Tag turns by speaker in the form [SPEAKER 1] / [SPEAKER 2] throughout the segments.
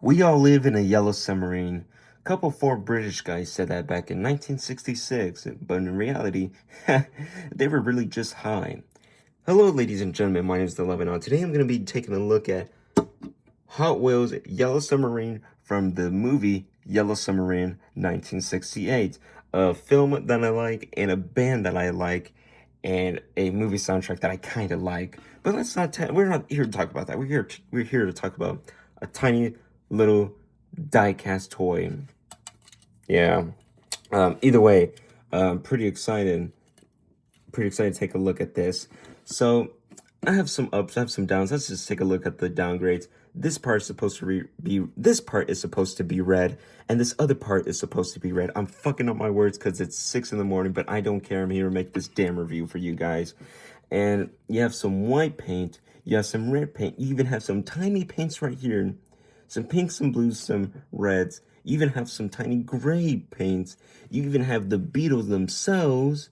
[SPEAKER 1] We all live in a yellow submarine. A couple four British guys said that back in 1966, but in reality, they were really just high. Hello, ladies and gentlemen, my name is Lebanon. Today I'm going to be taking a look at Hot Wheels Yellow Submarine from the movie Yellow Submarine 1968. A film that I like, and a band that I like, and a movie soundtrack that I kind of like. But we're not here to talk about that. We're here to talk about a tiny little die-cast toy. Yeah. Either way, pretty excited. Pretty excited to take a look at this. So I have some ups, I have some downs. Let's just take a look at the downgrades. This part is supposed to be red, and this other part is supposed to be red. I'm fucking up my words because it's 6 in the morning, but I don't care. I'm here to make this damn review for you guys. And you have some white paint, you have some red paint, you even have some tiny paints right here. Some pinks, some blues, some reds. You even have some tiny gray paints. You even have the Beatles themselves,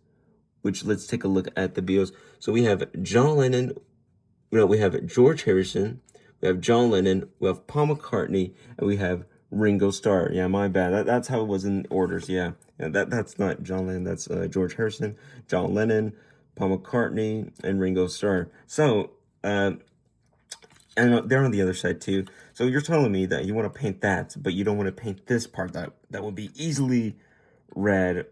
[SPEAKER 1] which let's take a look at the Beatles. So we have John Lennon, we have George Harrison, we have John Lennon, we have Paul McCartney, and we have Ringo Starr. Yeah, my bad. That's how it was in orders. Yeah, that's not John Lennon. That's George Harrison, John Lennon, Paul McCartney, and Ringo Starr. So, and they're on the other side too. So you're telling me that you want to paint that, but you don't want to paint this part that would be easily red,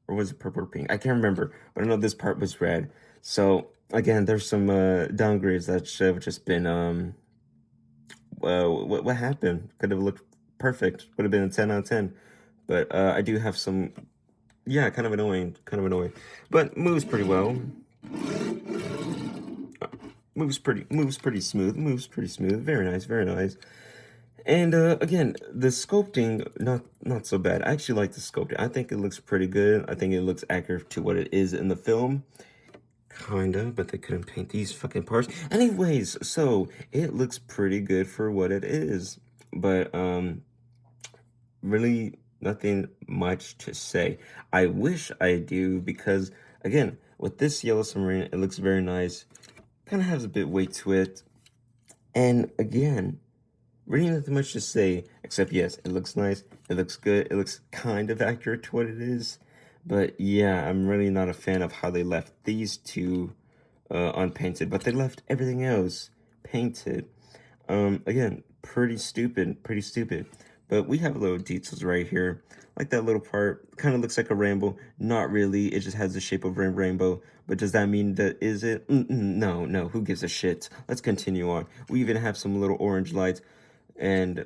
[SPEAKER 1] or was it purple or pink? I can't remember, but I know this part was red. So again, there's some downgrades that should have just been what happened? Could have looked perfect. Would have been a 10 out of 10. But I do have some, yeah, kind of annoying, but moves pretty well. Moves pretty smooth. Very nice, very nice. And again, the sculpting, not so bad. I actually like the sculpting. I think it looks pretty good. I think it looks accurate to what it is in the film. Kinda, but they couldn't paint these fucking parts. Anyways, so it looks pretty good for what it is. But really nothing much to say. I wish I do, because again, with this yellow submarine, it looks very nice. Kind of has a bit weight to it. And again, really nothing much to say, except yes, it looks nice, it looks good, it looks kind of accurate to what it is. But yeah, I'm really not a fan of how they left these two unpainted, but they left everything else painted. Again, pretty stupid. But we have little details right here, like that little part, kind of looks like a rainbow. Not really, it just has the shape of a rainbow. But does that mean that is it? No, who gives a shit? Let's continue on. We even have some little orange lights, and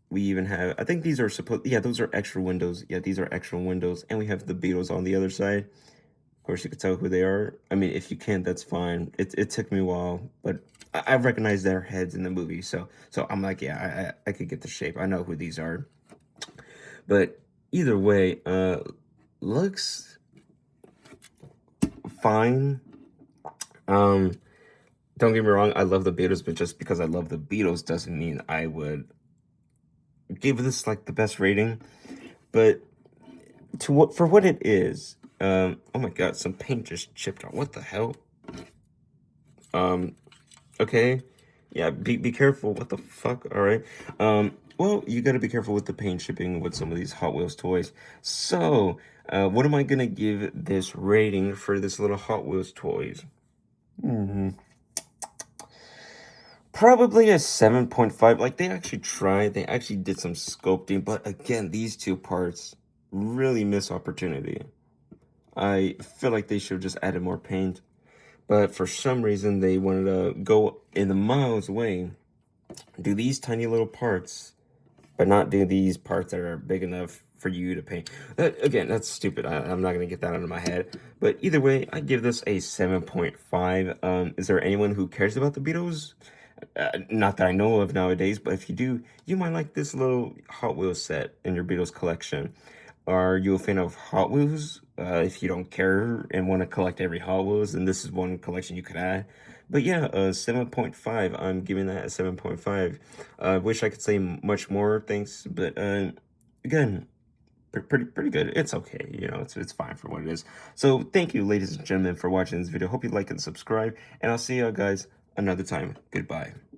[SPEAKER 1] we even have, I think these are supposed, yeah, those are extra windows. Yeah, these are extra windows. And we have the Beatles on the other side. Of course, you could tell who they are. I mean, if you can't, that's fine. It took me a while, but I recognize their heads in the movie. So I'm like, yeah, I could get the shape. I know who these are. But either way, looks fine. Don't get me wrong, I love the Beatles, but just because I love the Beatles doesn't mean I would give this like the best rating. But for what it is, oh my god, some paint just chipped off. What the hell? Okay, yeah, be careful. What the fuck? All right. Well, you gotta be careful with the paint chipping with some of these Hot Wheels toys. So, what am I gonna give this rating for this little Hot Wheels toys? Probably a 7.5. Like, they actually tried, they actually did some sculpting, but again, these two parts really miss opportunity. I feel like they should have just added more paint, but for some reason they wanted to go in the miles away, do these tiny little parts, but not do these parts that are big enough for you to paint. Again, that's stupid. I'm not gonna get that out of my head. But either way, I give this a 7.5. Is there anyone who cares about the Beatles? Not that I know of nowadays, but if you do, you might like this little Hot Wheels set in your Beatles collection. Are you a fan of Hot Wheels? If you don't care and want to collect every Hot Wheels, then this is one collection you could add. But yeah, 7.5. I'm giving that a 7.5. I wish I could say much more things, but again, pretty good. It's okay, you know, it's fine for what it is. So thank you, ladies and gentlemen, for watching this video. Hope you like and subscribe, and I'll see you guys another time. Goodbye.